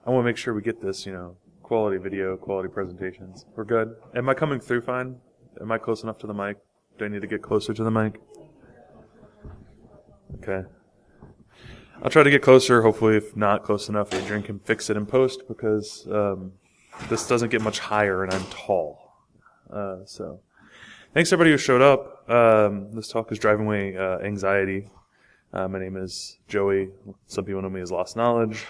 I want to make sure we get this, quality video, quality presentations. We're good. Am I coming through fine? Am I close enough to the mic? Do I need to get closer to the mic? Okay. I'll try to get closer. Hopefully, if not close enough, Adrian can fix it in post because this doesn't get much higher and I'm tall. So thanks everybody who showed up. This talk is Driving Away Anxiety. My name is Joey. Some people know me as Lost Knowledge.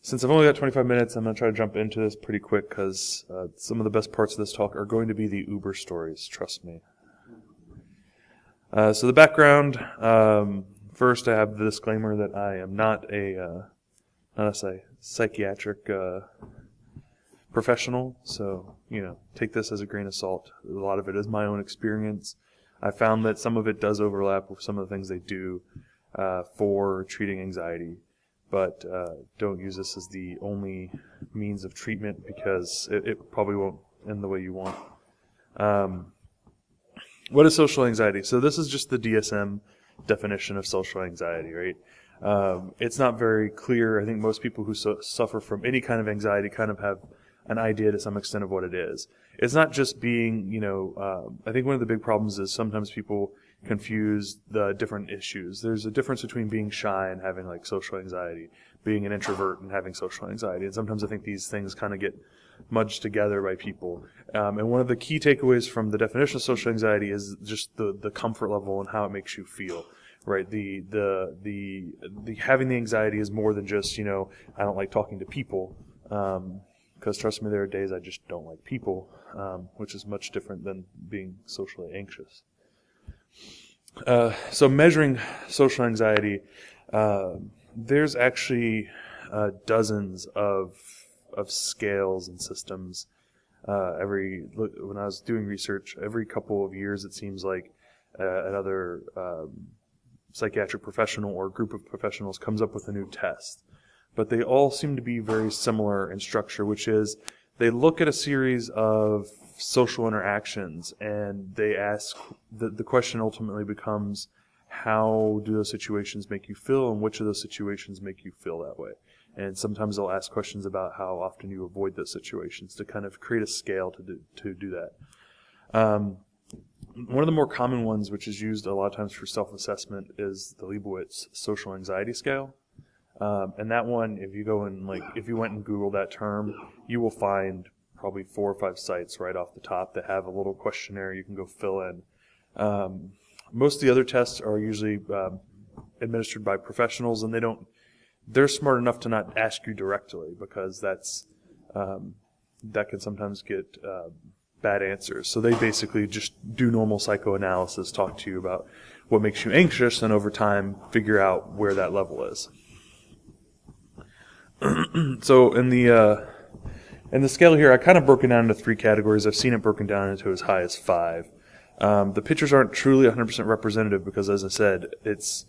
Since I've only got 25 minutes, I'm going to try to jump into this pretty quick because some of the best parts of this talk are going to be the Uber stories, trust me. So the background, first I have the disclaimer that I am not a psychiatric professional, so, take this as a grain of salt. A lot of it is my own experience. I found that some of it does overlap with some of the things they do for treating anxiety, but don't use this as the only means of treatment because it probably won't end the way you want. What is social anxiety? So this is just the DSM definition of social anxiety, right? It's not very clear. I think most people who suffer from any kind of anxiety kind of have an idea to some extent of what it is. It's not just being, I think one of the big problems is sometimes people confuse the different issues. There's a difference between being shy and having like social anxiety, being an introvert and having social anxiety. And sometimes I think these things kind of get mudged together by people. And one of the key takeaways from the definition of social anxiety is just the comfort level and how it makes you feel. Right, the having the anxiety is more than just, I don't like talking to people, because trust me, there are days I just don't like people, which is much different than being socially anxious. So measuring social anxiety, there's actually dozens of scales and systems. When I was doing research, every couple of years it seems like another psychiatric professional or group of professionals comes up with a new test. But they all seem to be very similar in structure, which is they look at a series of social interactions and they ask, the question ultimately becomes, how do those situations make you feel and which of those situations make you feel that way? And sometimes they'll ask questions about how often you avoid those situations to kind of create a scale to do that. One of the more common ones, which is used a lot of times for self-assessment, is the Leibowitz social anxiety scale. And that one, if you went and Googled that term, you will find probably 4 or 5 sites right off the top that have a little questionnaire you can go fill in. Most of the other tests are usually administered by professionals, and they're smart enough to not ask you directly because that can sometimes get bad answers. So they basically just do normal psychoanalysis, talk to you about what makes you anxious, and over time figure out where that level is. So in the scale here, I kind of broke it down into 3 categories. I've seen it broken down into as high as 5. The pictures aren't truly 100% representative because, as I said, it's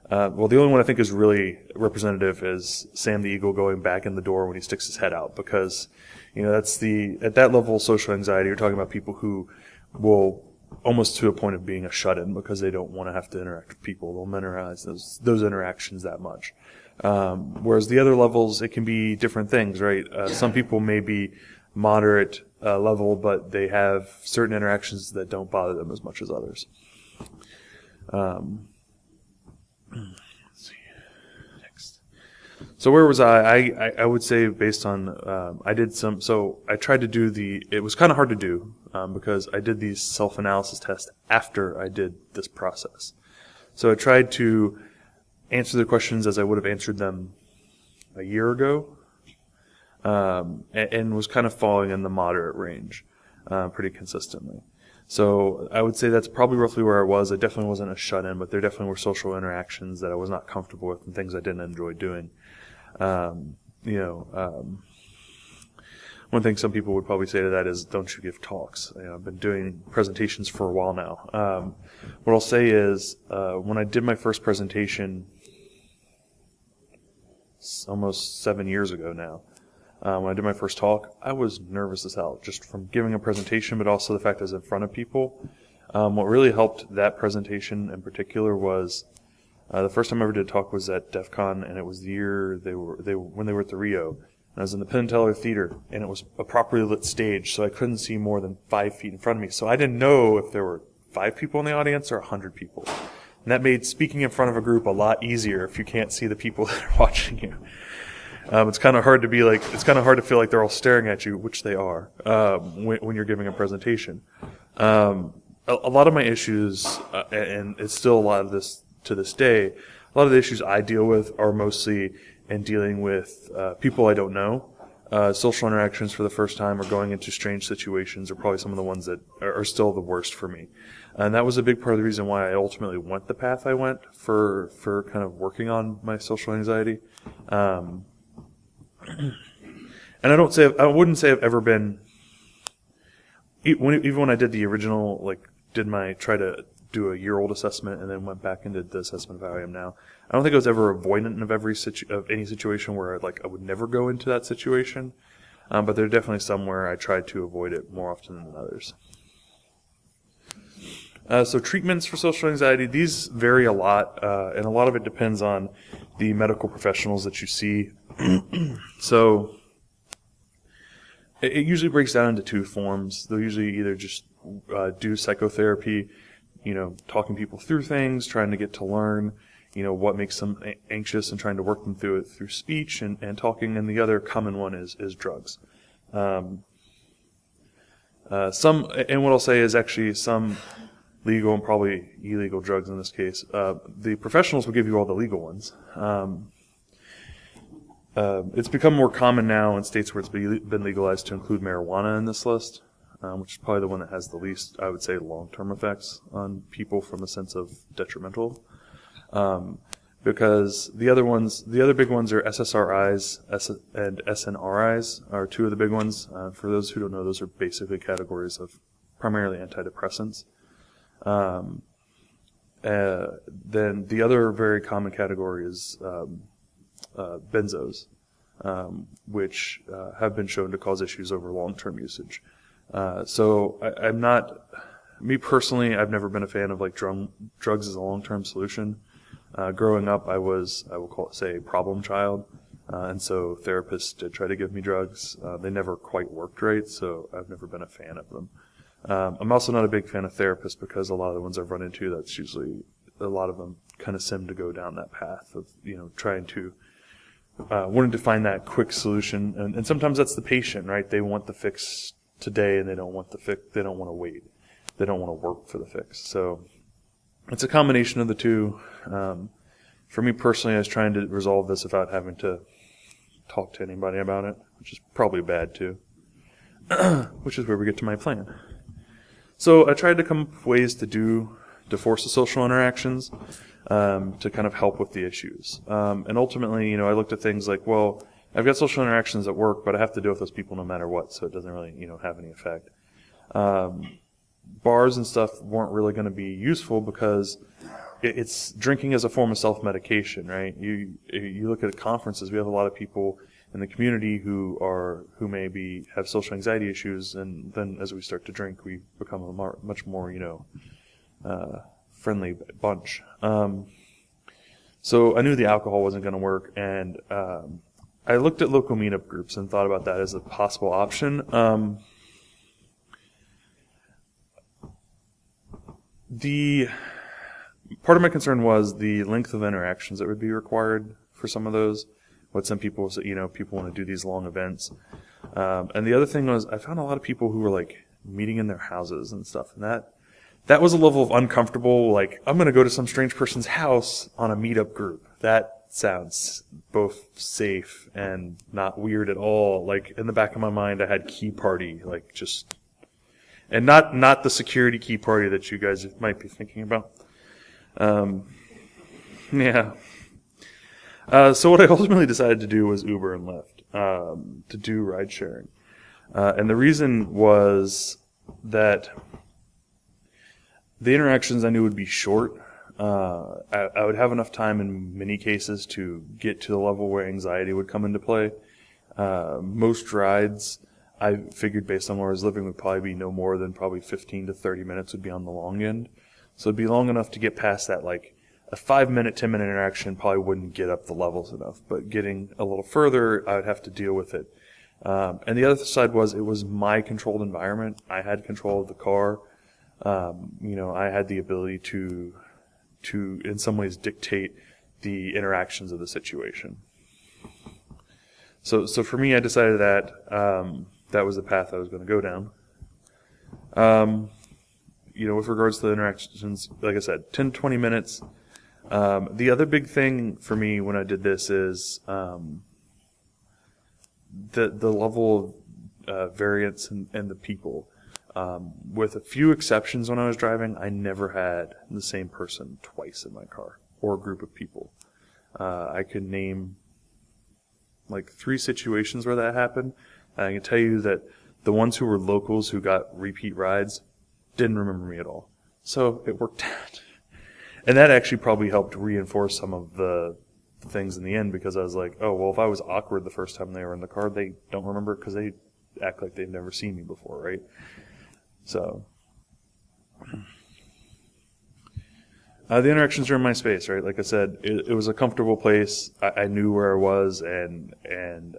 the only one I think is really representative is Sam the Eagle going back in the door when he sticks his head out, because that's at that level of social anxiety, you're talking about people who will almost to a point of being a shut-in because they don't want to have to interact with people. They'll minimize those interactions that much. Whereas the other levels, it can be different things, right? Some people may be moderate level, but they have certain interactions that don't bother them as much as others. Let's see. Next. So where was I? I would say based on, I tried to do it was kind of hard to do because I did these self-analysis tests after I did this process. So I tried to answer the questions as I would have answered them a year ago, and was kind of falling in the moderate range pretty consistently. So I would say that's probably roughly where I was. I definitely wasn't a shut-in, but there definitely were social interactions that I was not comfortable with and things I didn't enjoy doing. One thing some people would probably say to that is, don't you give talks? I've been doing presentations for a while now. What I'll say is, when I did my first presentation almost 7 years ago now, when I did my first talk, I was nervous as hell, just from giving a presentation, but also the fact I was in front of people. What really helped that presentation in particular was The first time I ever did a talk was at Derbycon, and it was the year when they were at the Rio. And I was in the Penn and Teller Theater, and it was a properly lit stage, so I couldn't see more than 5 feet in front of me. So I didn't know if there were 5 people in the audience or 100 people. And that made speaking in front of a group a lot easier if you can't see the people that are watching you. It's kind of hard to feel like they're all staring at you, which they are, when you're giving a presentation. A lot of my issues, and it's still a lot of this to this day, a lot of the issues I deal with are mostly in dealing with people I don't know. Social interactions for the first time or going into strange situations are probably some of the ones that are still the worst for me. And that was a big part of the reason why I ultimately went the path I went for kind of working on my social anxiety. And I wouldn't say I've ever been, even when I did the original, try to do a year-old assessment and then went back and did the assessment of how I am now. I don't think I was ever avoidant of any situation where I would never go into that situation. But there are definitely some where I tried to avoid it more often than others. So treatments for social anxiety, these vary a lot, and a lot of it depends on the medical professionals that you see. So it usually breaks down into 2 forms. They'll usually either just do psychotherapy, talking people through things, trying to get to learn, what makes them anxious and trying to work them through it through speech and talking. And the other common one is drugs. And what I'll say is actually some legal and probably illegal drugs in this case. The professionals will give you all the legal ones. It's become more common now in states where it's been legalized to include marijuana in this list, which is probably the one that has the least, I would say, long-term effects on people from a sense of detrimental. Because the other big ones are SSRIs and SNRIs are 2 of the big ones. For those who don't know, those are basically categories of primarily antidepressants. Then the other very common category is benzos, which have been shown to cause issues over long-term usage. So I'm not, me personally, I've never been a fan of drugs as a long-term solution. Growing up, I will call it, say, a problem child, and so therapists did try to give me drugs. They never quite worked right, so I've never been a fan of them. I'm also not a big fan of therapists because a lot of the ones I've run into, that's usually, a lot of them kind of seem to go down that path of, trying to, wanting to find that quick solution. And sometimes that's the patient, right? They want the fix today and they don't want they don't want to wait. They don't want to work for the fix. So it's a combination of the 2. For me personally, I was trying to resolve this without having to talk to anybody about it, which is probably bad too. Which is where we get to my plan. So I tried to come up with ways to force the social interactions, to kind of help with the issues. And ultimately, I looked at things like, well, I've got social interactions at work, but I have to deal with those people no matter what, so it doesn't really, have any effect. Bars and stuff weren't really going to be useful because it's drinking as a form of self-medication, right? You look at conferences, we have a lot of people in the community who maybe have social anxiety issues, and then as we start to drink, we become a much more, friendly bunch. So I knew the alcohol wasn't going to work, and I looked at local meetup groups and thought about that as a possible option. The part of my concern was the length of interactions that would be required for some of those. What some people, people want to do these long events. And the other thing was I found a lot of people who were meeting in their houses and stuff. And that was a level of uncomfortable. I'm going to go to some strange person's house on a meetup group. That sounds both safe and not weird at all. In the back of my mind, I had Key Party, and not the security Key Party that you guys might be thinking about. Yeah. So what I ultimately decided to do was Uber and Lyft, to do ride sharing. And the reason was that the interactions I knew would be short. I would have enough time in many cases to get to the level where anxiety would come into play. Most rides, I figured based on where I was living, would probably be no more than probably 15 to 30 minutes would be on the long end. So it'd be long enough to get past that a 5-minute, 10-minute interaction probably wouldn't get up the levels enough. But getting a little further, I would have to deal with it. And the other side was, it was my controlled environment. I had control of the car. I had the ability to in some ways dictate the interactions of the situation. So for me, I decided that that was the path I was going to go down. With regards to the interactions, like I said, 10 to 20 minutes. The other big thing for me when I did this is the level of variance and the people. With a few exceptions when I was driving, I never had the same person twice in my car or a group of people. I could name like 3 situations where that happened. I can tell you that the ones who were locals who got repeat rides didn't remember me at all. So it worked out. And that actually probably helped reinforce some of the things in the end, because I was like, oh, well, if I was awkward the first time they were in the car, they don't remember because they act like they've never seen me before, right? So the interactions are in my space, right? Like I said, it was a comfortable place. I knew where I was, and it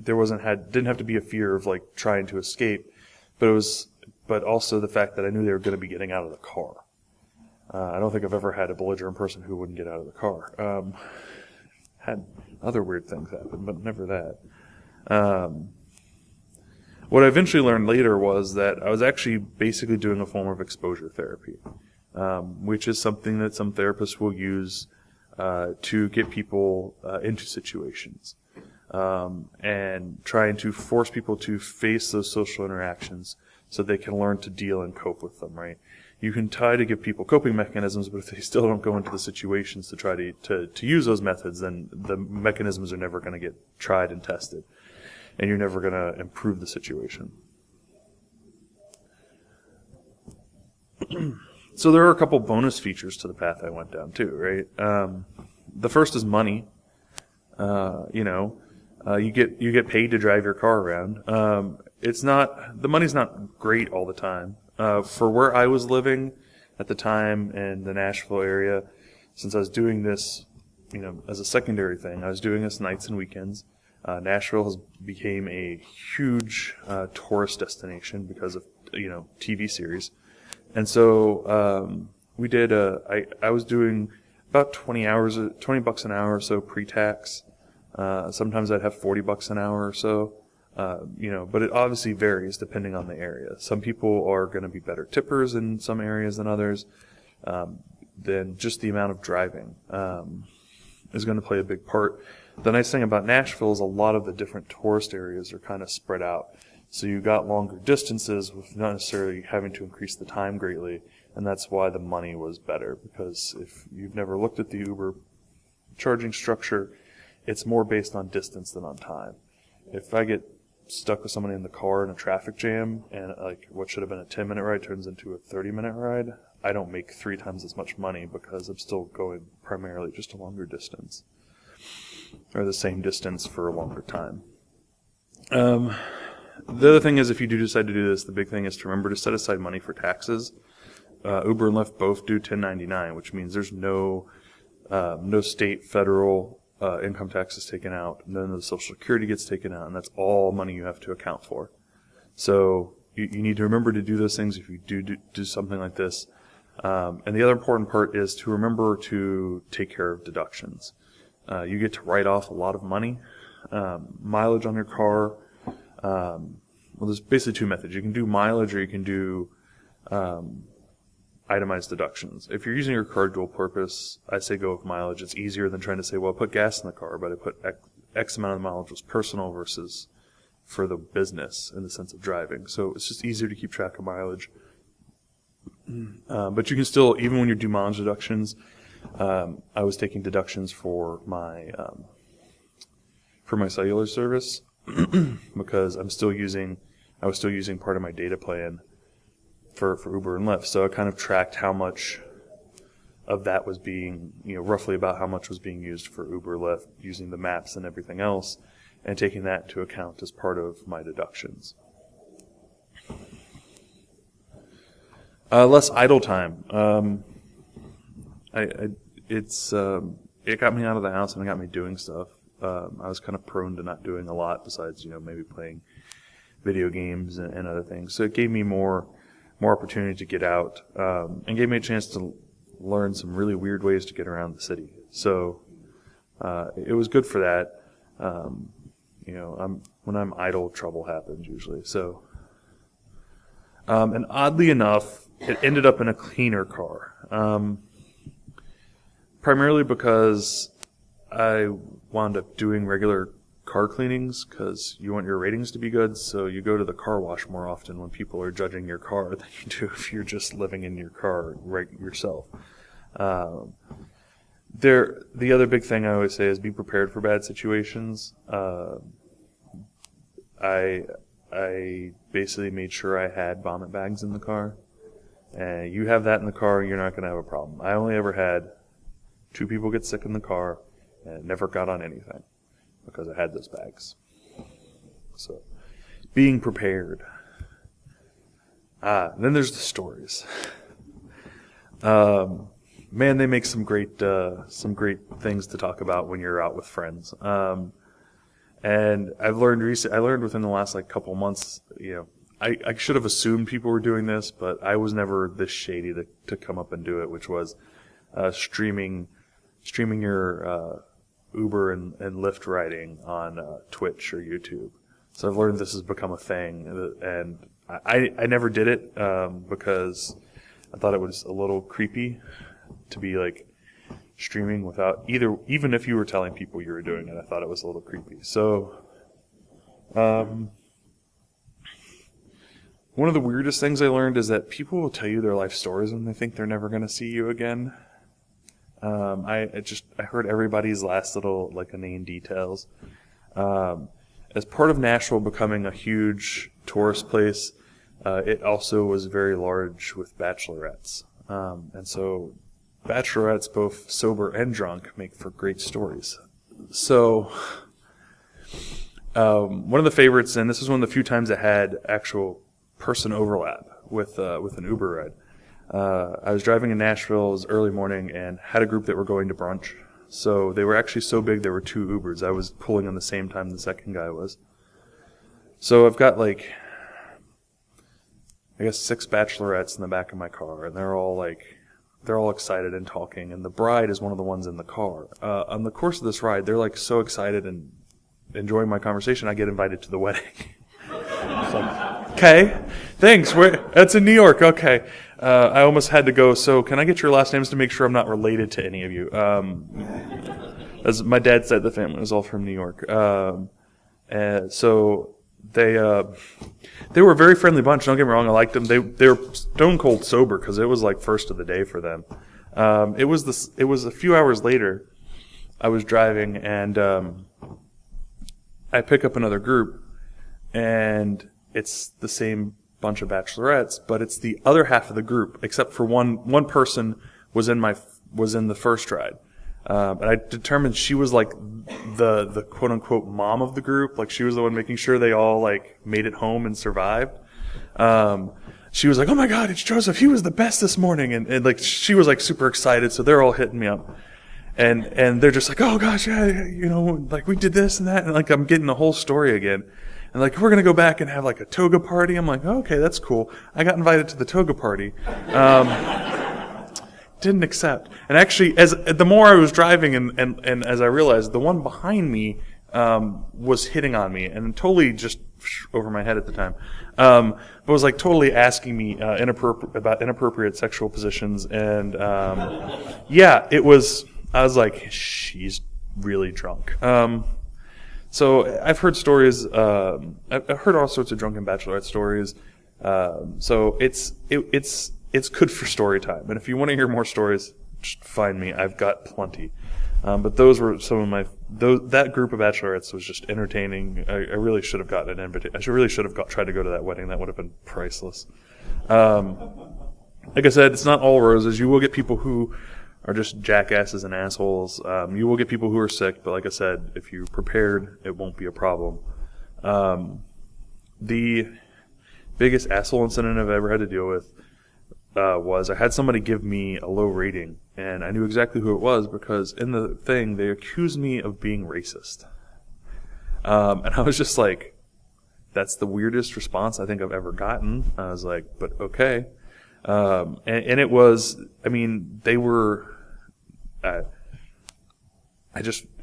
didn't have to be a fear of like trying to escape, but also the fact that I knew they were going to be getting out of the car. I don't think I've ever had a belligerent person who wouldn't get out of the car. Had other weird things happen, but never that. What I eventually learned later was that I was actually basically doing a form of exposure therapy, which is something that some therapists will use to get people into situations, and trying to force people to face those social interactions so they can learn to deal and cope with them, right? You can try to give people coping mechanisms, but if they still don't go into the situations to try to use those methods, then the mechanisms are never going to get tried and tested, and you're never going to improve the situation. So there are a couple bonus features to the path I went down too, right? The first is money. You get paid to drive your car around. The money's not great all the time. For where I was living at the time in the Nashville area, since I was doing this, as a secondary thing, I was doing this nights and weekends. Nashville has became a huge tourist destination because of TV series, and so we did. I was doing about $20 an hour or so pre-tax. Sometimes I'd have $40 an hour or so. But it obviously varies depending on the area. Some people are going to be better tippers in some areas than others. Then just the amount of driving is going to play a big part. The nice thing about Nashville is a lot of the different tourist areas are kind of spread out. So you got longer distances with not necessarily having to increase the time greatly, and that's why the money was better. Because if you've never looked at the Uber charging structure, it's more based on distance than on time. If I get stuck with somebody in the car in a traffic jam and like what should have been a 10-minute ride turns into a 30-minute ride, I don't make 3 times as much money because I'm still going primarily just a longer distance, or the same distance for a longer time. The other thing is, if you do decide to do this, the big thing is to remember to set aside money for taxes. Uber and Lyft both do 1099, which means there's no state, federal income tax is taken out, and then the Social Security gets taken out, and that's all money you have to account for. So you need to remember to do those things if you do something like this. And the other important part is to remember to take care of deductions. You get to write off a lot of money. Mileage on your car. Well, there's basically 2 methods. You can do mileage, or you can do itemized deductions. If you're using your car dual purpose, I say go with mileage. It's easier than trying to say, well, I put gas in the car, but I put X amount of the mileage was personal versus for the business in the sense of driving. So it's just easier to keep track of mileage. But you can still, even when you do mileage deductions, I was taking deductions for my cellular service because I was still using part of my data plan for Uber and Lyft. So I kind of tracked how much of that was being, roughly about how much was being used for Uber, Lyft, using the maps and everything else, and taking that into account as part of my deductions. Less idle time. it got me out of the house and it got me doing stuff. I was kind of prone to not doing a lot besides, maybe playing video games and other things. So it gave me more opportunity to get out, and gave me a chance to learn some really weird ways to get around the city. So it was good for that. When I'm idle, trouble happens usually. So, and oddly enough, it ended up in a cleaner car. Primarily because I wound up doing regular car cleanings because you want your ratings to be good, so you go to the car wash more often when people are judging your car than you do if you're just living in your car yourself. The other big thing I always say is be prepared for bad situations. I basically made sure I had vomit bags in the car. And you have that in the car, you're not going to have a problem. I only ever had 2 people get sick in the car, and it never got on anything because I had those bags. So, being prepared. Then there's the stories. Man, they make some great things to talk about when you're out with friends. And I learned within the last couple months, I should have assumed people were doing this, but I was never this shady to come up and do it, which was streaming your Uber and Lyft riding on Twitch or YouTube. So I've learned this has become a thing, and I never did it because I thought it was a little creepy to be streaming without even if you were telling people you were doing it. I thought it was a little creepy. So one of the weirdest things I learned is that people will tell you their life stories when they think they're never going to see you again. I heard everybody's last little inane details. As part of Nashville becoming a huge tourist place, it also was very large with bachelorettes. And so bachelorettes, both sober and drunk, make for great stories. So one of the favorites, and this was one of the few times I had actual person overlap with an Uber ride. I was driving in Nashville, it was early morning, and had a group that were going to brunch. So they were actually so big there were 2 Ubers. I was pulling on the same time the second guy was. So I've got 6 bachelorettes in the back of my car, and they're all excited and talking, and the bride is one of the ones in the car. On the course of this ride, they're so excited and enjoying my conversation, I get invited to the wedding. It's okay, thanks. That's in New York. Okay. I almost had to go, so can I get your last names to make sure I'm not related to any of you? As my dad said, the family was all from New York. And so they were a very friendly bunch. Don't get me wrong, I liked them. They were stone cold sober because it was first of the day for them. It was a few hours later. I was driving and I pick up another group, and it's the same bunch of bachelorettes, but it's the other half of the group, except for one person was in the first ride. And I determined she was the quote unquote mom of the group. She was the one making sure they all made it home and survived. She was oh my God, it's Joseph. He was the best this morning. And she was super excited. So they're all hitting me up. And they're just oh gosh, yeah, we did this and that. And I'm getting the whole story again. And we're going to go back and have a toga party. I'm okay, that's cool. I got invited to the toga party. Didn't accept. And actually, as the more I was driving and as I realized, the one behind me was hitting on me and totally just over my head at the time. But was totally asking me about inappropriate sexual positions. And yeah, I was she's really drunk. So I've heard stories. I've heard all sorts of drunken bachelorette stories. So it's good for story time. And if you want to hear more stories, just find me. I've got plenty. But those were some of that group of bachelorettes was just entertaining. I really should have gotten an invitation. I really should have tried to go to that wedding. That would have been priceless. Like I said, it's not all roses. You will get people who are just jackasses and assholes. You will get people who are sick, but like I said, if you're prepared, it won't be a problem. The biggest asshole incident I've ever had to deal with was I had somebody give me a low rating, and I knew exactly who it was because in the thing they accused me of being racist. And I was just like, that's the weirdest response I think I've ever gotten. I was like, but okay. And it was, I mean, they were, it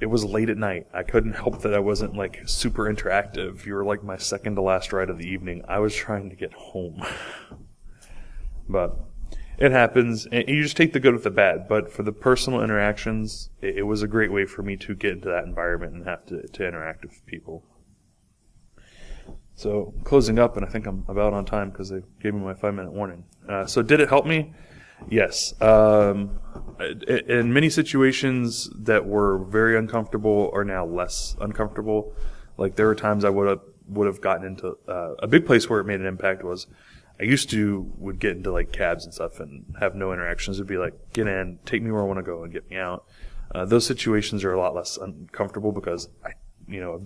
was late at night. I couldn't help that I wasn't like super interactive. You were like my second to last ride of the evening. I was trying to get home. But it happens, and you just take the good with the bad. But for the personal interactions, it was a great way for me to get into that environment and have to interact with people. So closing up, and I think I'm about on time because they gave me my 5-minute warning. So did it help me? Yes. In many situations that were very uncomfortable are now less uncomfortable. Like there were times I would have gotten into a big place where it made an impact was I would get into like cabs and stuff and have no interactions. It'd be like, get in, take me where I want to go and get me out. Those situations are a lot less uncomfortable because I've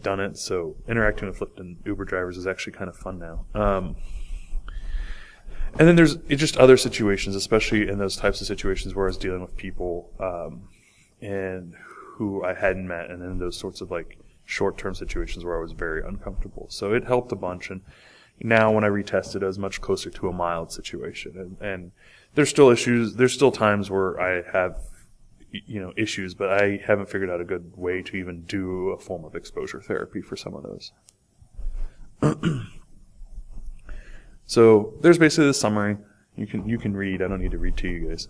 done it. So interacting with Lyft and Uber drivers is actually kind of fun now. And then there's just other situations, especially in those types of situations where I was dealing with people, and who I hadn't met, and in those sorts of like short-term situations where I was very uncomfortable. So it helped a bunch, and now when I retested, it was much closer to a mild situation. And there's still issues. There's still times where I have, issues, but I haven't figured out a good way to even do a form of exposure therapy for some of those. So there's basically the summary. You can read. I don't need to read to you guys.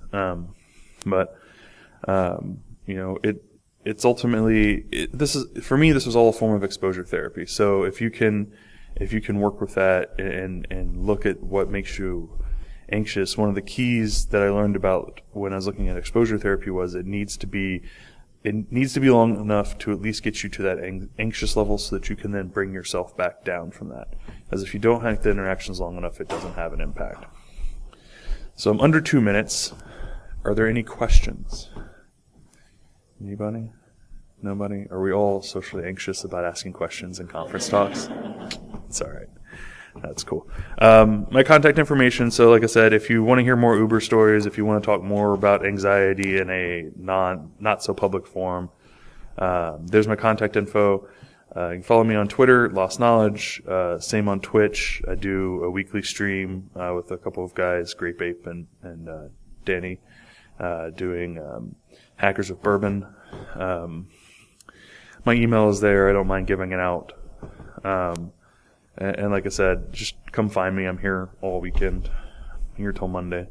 It's ultimately this was all a form of exposure therapy. So if you can work with that and look at what makes you anxious, one of the keys that I learned about when I was looking at exposure therapy was it needs to be long enough to at least get you to that anxious level so that you can then bring yourself back down from that. As if you don't have the interactions long enough, it doesn't have an impact. So I'm under 2 minutes. Are there any questions? Anybody? Nobody? Are we all socially anxious about asking questions in conference talks? It's all right. That's cool. My contact information. So like I said, if you want to hear more Uber stories, if you want to talk more about anxiety in a not so public forum, there's my contact info. You can follow me on Twitter, Lost Knowledge, same on Twitch. I do a weekly stream, with a couple of guys, Grape Ape and Danny, doing, Hackers of Bourbon. My email is there. I don't mind giving it out. And like I said, just come find me. I'm here all weekend. I'm here till Monday.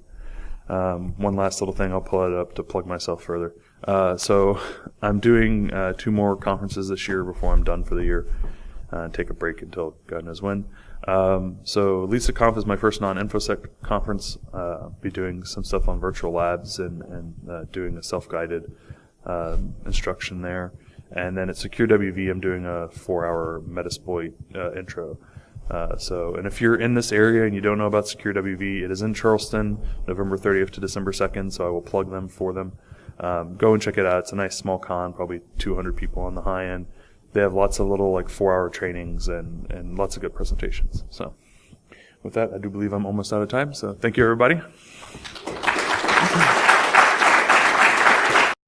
One last little thing, I'll pull it up to plug myself further. So I'm doing 2 more conferences this year before I'm done for the year. Take a break until God knows when. So LisaConf is my first non-InfoSec conference. Be doing some stuff on virtual labs and doing a self-guided instruction there. And then at Secure WV, I'm doing a 4-hour Metasploit intro. And if you're in this area and you don't know about Secure WV, it is in Charleston, November 30th to December 2nd, so I will plug them for them. Go and check it out. It's a nice small con, probably 200 people on the high end. They have lots of little 4-hour trainings and lots of good presentations. So with that, I do believe I'm almost out of time, so thank you, everybody.